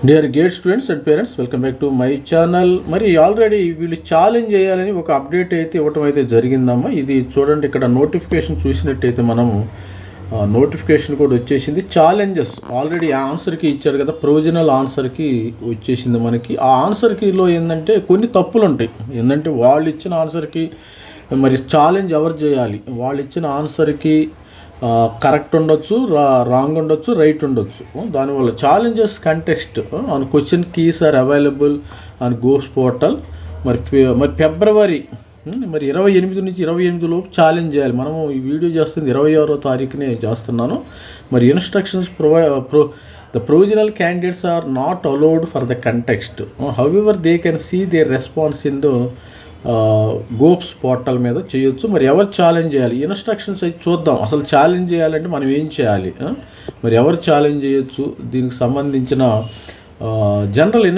Dear gate students and parents, welcome back to my channel. మరి already వీళ్ళు challenge చేయాలని ఒక అప్డేట్ అయితే ఇవ్వటం అయితే జరిగిందమ్మా. ఇది చూడండి, ఇక్కడ నోటిఫికేషన్ చూసినట్టయితే మనము నోటిఫికేషన్ కూడా వచ్చేసింది. ఛాలెంజెస్ ఆల్రెడీ ఆన్సర్కి ఇచ్చారు కదా, ప్రొవిజనల్ ఆన్సర్కి వచ్చేసింది మనకి. ఆ ఆన్సర్కిలో ఏంటంటే కొన్ని తప్పులు ఉంటాయి. ఏంటంటే వాళ్ళు ఇచ్చిన ఆన్సర్కి మరి ఛాలెంజ్ ఎవరు చేయాలి, వాళ్ళు ఇచ్చిన ఆన్సర్కి కరెక్ట్ ఉండొచ్చు, రాంగ్ ఉండొచ్చు, రైట్ ఉండొచ్చు. దానివల్ల challenges context on question keys are available on goes portal. మరి ఫిబ్రవరి 28 నుంచి 28 లోపు ఛాలెంజ్ చేయాలి. మనము ఈ వీడియో చేస్తుంది 26వ తారీఖునే చేస్తున్నాను. మరి instructions the provisional candidates are not allowed for the context. However they can see their response in the గోప్స్ పోర్టల్ మీద చేయొచ్చు. మరి ఎవరు ఛాలెంజ్ చేయాలి, ఇన్స్ట్రక్షన్స్ అయితే చూద్దాం. అసలు ఛాలెంజ్ చేయాలంటే మనం ఏం చేయాలి, మరి ఎవరు ఛాలెంజ్ చేయొచ్చు, దీనికి సంబంధించిన general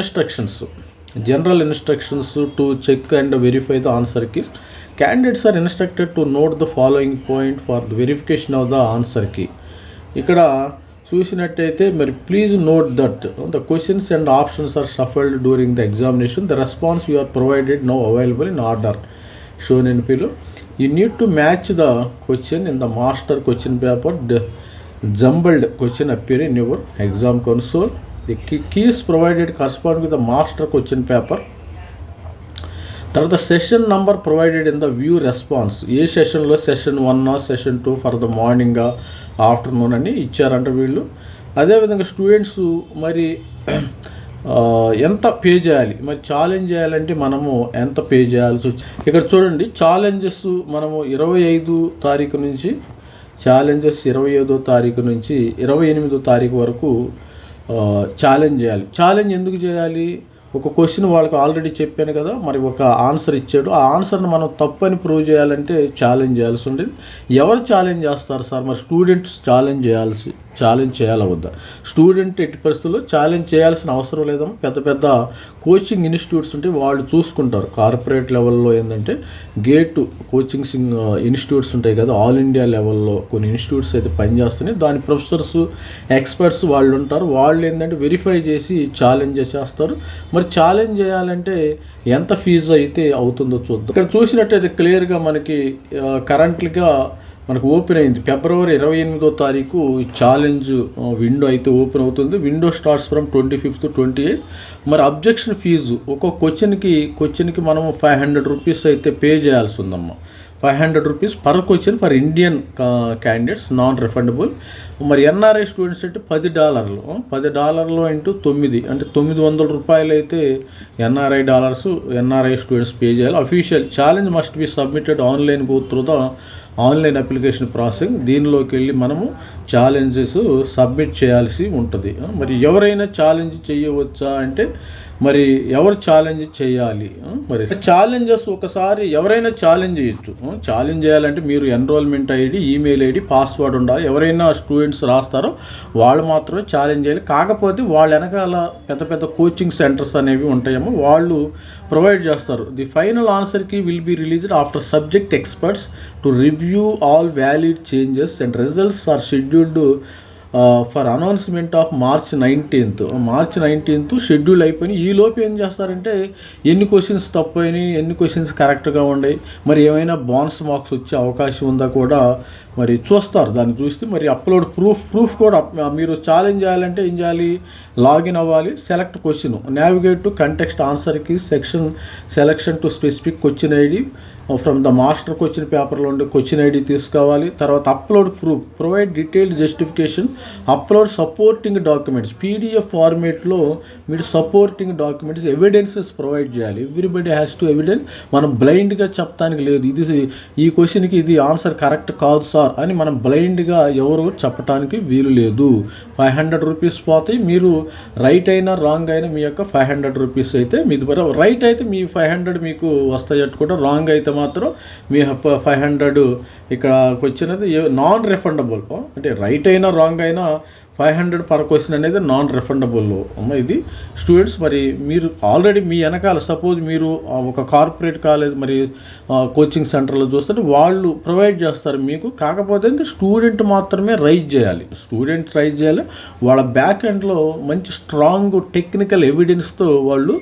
instructions to check and verify the answer keys. Candidates are instructed to note the following point for the verification of the answer key. ఇక్కడ చూసినట్టయితే మరి please note that the questions and options are shuffled during the examination. The response you are provided now available in order shown in below. You need to match the question in the master question paper. The jumbled question appear in your exam console. The keys provided correspond with the master question paper. తర్వాత session number provided in the view response. ఏ సెషన్లో session 1 session 2 for the morning afternoon అని ఇచ్చారంట వీళ్ళు. అదేవిధంగా students మరి ఎంత pay చేయాలి, మరి ఛాలెంజ్ చేయాలంటే మనము ఎంత పే చేయాల్సి వచ్చి ఇక్కడ చూడండి. ఛాలెంజెస్ మనము 25వ తారీఖు నుంచి 25వ తారీఖు నుంచి 28వ తారీఖు వరకు ఛాలెంజ్ చేయాలి. ఛాలెంజ్ ఎందుకు చేయాలి, ఒక క్వశ్చన్ వాళ్ళకి ఆల్రెడీ చెప్పాను కదా, మరి ఒక ఆన్సర్ ఇచ్చాడు, ఆ ఆన్సర్ని మనం తప్పని ప్రూవ్ చేయాలంటే ఛాలెంజ్ చేయాల్సి ఉండేది. ఎవరు ఛాలెంజ్ చేస్తారు సార్, మరి స్టూడెంట్స్ ఛాలెంజ్ చేయాలా వద్దా? స్టూడెంట్ ఎట్టి పరిస్థితుల్లో ఛాలెంజ్ చేయాల్సిన అవసరం లేదమ్మా. పెద్ద పెద్ద కోచింగ్ ఇన్స్టిట్యూట్స్ ఉంటే వాళ్ళు చూసుకుంటారు. కార్పొరేట్ లెవెల్లో ఏంటంటే గేట్ కోచింగ్ ఇన్స్టిట్యూట్స్ ఉంటాయి కదా, ఆల్ ఇండియా లెవెల్లో కొన్ని ఇన్స్టిట్యూట్స్ అయితే పనిచేస్తున్నాయి. దాని ప్రొఫెసర్స్ ఎక్స్పర్ట్స్ వాళ్ళు ఉంటారు. వాళ్ళు ఏంటంటే వెరిఫై చేసి ఛాలెంజ్ చేస్తారు. మరి ఛాలెంజ్ చేయాలంటే ఎంత ఫీజు అయితే అవుతుందో చూద్దాం. ఇక్కడ చూసినట్టయితే క్లియర్గా మనకి కరెంట్గా మనకు ఓపెన్ అయింది. ఫిబ్రవరి 28వ తారీఖు ఛాలెంజ్ విండో అయితే ఓపెన్ అవుతుంది. Window starts from 25th to 28th. మరి అబ్జెక్షన్ ఫీజు ఒక్కొక్క క్వశ్చన్కి మనం 500 రూపీస్ అయితే పే చేయాల్సి ఉందమ్మా. 500 rupees per question for Indian candidates, non refundable. మరి ఎన్ఆర్ఐ స్టూడెంట్స్ అంటే $10 ఇంటూ 9 అంటే $900 అయితే ఎన్ఆర్ఐ స్టూడెంట్స్ పే చేయాలి. Official challenge must be submitted online go through the online application processing. దీనిలోకి వెళ్ళి మనము ఛాలెంజెస్ సబ్మిట్ చేయాల్సి ఉంటుంది. మరి ఎవరైనా ఛాలెంజ్ చేయవచ్చా అంటే మరి ఎవరు ఛాలెంజ్ చేయాలి, మరి ఛాలెంజెస్ ఒకసారి ఎవరైనా ఛాలెంజ్ చేయొచ్చు. ఛాలెంజ్ చేయాలంటే మీరు enrolment ID, email ID, password ఉండాలి. ఎవరైనా స్టూడెంట్స్ రాస్తారో వాళ్ళు మాత్రమే ఛాలెంజ్ చేయాలి. కాకపోతే వాళ్ళ వెనకాల పెద్ద పెద్ద కోచింగ్ సెంటర్స్ అనేవి ఉంటాయేమో, వాళ్ళు ప్రొవైడ్ చేస్తారు. The final answer key will be released after subject experts to review all valid changes and results are scheduled for announcement of March 19th schedule అయిపోయి. ఈ లోపు ఏం చేస్తారంటే ఎన్ని క్వశ్చన్స్ తప్పు అయినాయి, ఎన్ని క్వశ్చన్స్ కరెక్ట్గా ఉన్నాయి, మరి ఏమైనా బోనస్ మార్క్స్ వచ్చే అవకాశం ఉందా కూడా మరి చూస్తారు. దాన్ని చూస్తే మరి అప్లోడ్ ప్రూఫ్ కూడా మీరు ఛాలెంజ్ చేయాలంటే ఏం చేయాలి, లాగిన్ అవ్వాలి, select question, navigate to context ఆన్సర్కి selection to specific question ID from the master question పేపర్లో ఉండే క్వశ్చన్ ఐడి తీసుకోవాలి. తర్వాత upload proof, provide detailed justification, upload supporting documents. PDF ఫార్మేట్లో మీరు సపోర్టింగ్ డాక్యుమెంట్స్, ఎవిడెన్సెస్ ప్రొవైడ్ చేయాలి. Everybody has to evidence. మనం బ్లైండ్గా చెప్తానికి లేదు, ఈ క్వశ్చన్కి ఇది ఆన్సర్ కరెక్ట్ కాదు సార్ అని మనం బ్లైండ్గా ఎవరు చెప్పడానికి వీలు లేదు. 500 రూపీస్ పోతాయి. మీరు రైట్ అయినా రాంగ్ అయినా మీ యొక్క 500 రూపీస్ అయితే మీది. రైట్ అయితే మీ 500 మీకు వస్తాయట్టు కూడా, రాంగ్ అయితే మాత్రం మీ 500 ఇక్కడికి వచ్చినది నాన్ రిఫండబుల్. అంటే రైట్ అయినా రాంగ్ అయినా 500 పర్ క్వశ్చన్ అనేది నాన్ రిఫండబుల్ అమ్మ. ఇది స్టూడెంట్స్ మరి మీరు ఆల్రెడీ మీ వెనకాల సపోజ్ మీరు ఒక కార్పొరేట్ కాలేజ్ మరి కోచింగ్ సెంటర్లో చూస్తుంటే వాళ్ళు ప్రొవైడ్ చేస్తారు మీకు. కాకపోతే స్టూడెంట్ మాత్రమే రైజ్ చేయాలి, వాళ్ళ బ్యాక్ ఎండ్లో మంచి స్ట్రాంగ్ టెక్నికల్ ఎవిడెన్స్తో వాళ్ళు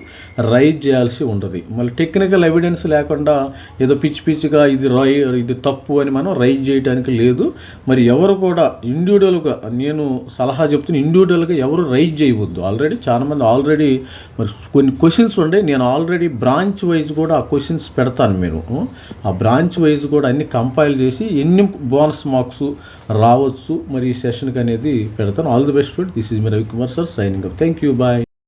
రైజ్ చేయాల్సి ఉంటుంది. మళ్ళీ టెక్నికల్ ఎవిడెన్స్ లేకుండా ఏదో పిచ్చిగా ఇది తప్పు అని మనం రైజ్ చేయడానికి లేదు. మరి ఎవరు కూడా ఇండివిజువల్గా నేను సలహా చెప్తున్న ఇండివిజువల్గా ఎవరు రైజ్ చేయవద్దు. చాలామంది ఆల్రెడీ మరి కొన్ని క్వశ్చన్స్ ఉండే, నేను ఆల్రెడీ బ్రాంచ్ వైజ్ కూడా ఆ క్వశ్చన్స్ పెడతాను. నేను ఆ బ్రాంచ్ వైజ్ కూడా అన్ని కంపైల్ చేసి ఎన్ని బోనస్ మార్క్స్ రావచ్చు మరి ఈ సెషన్కి అనేది పెడతాను. All the best. This is my Ravikumar sir signing up. Thank you, bye.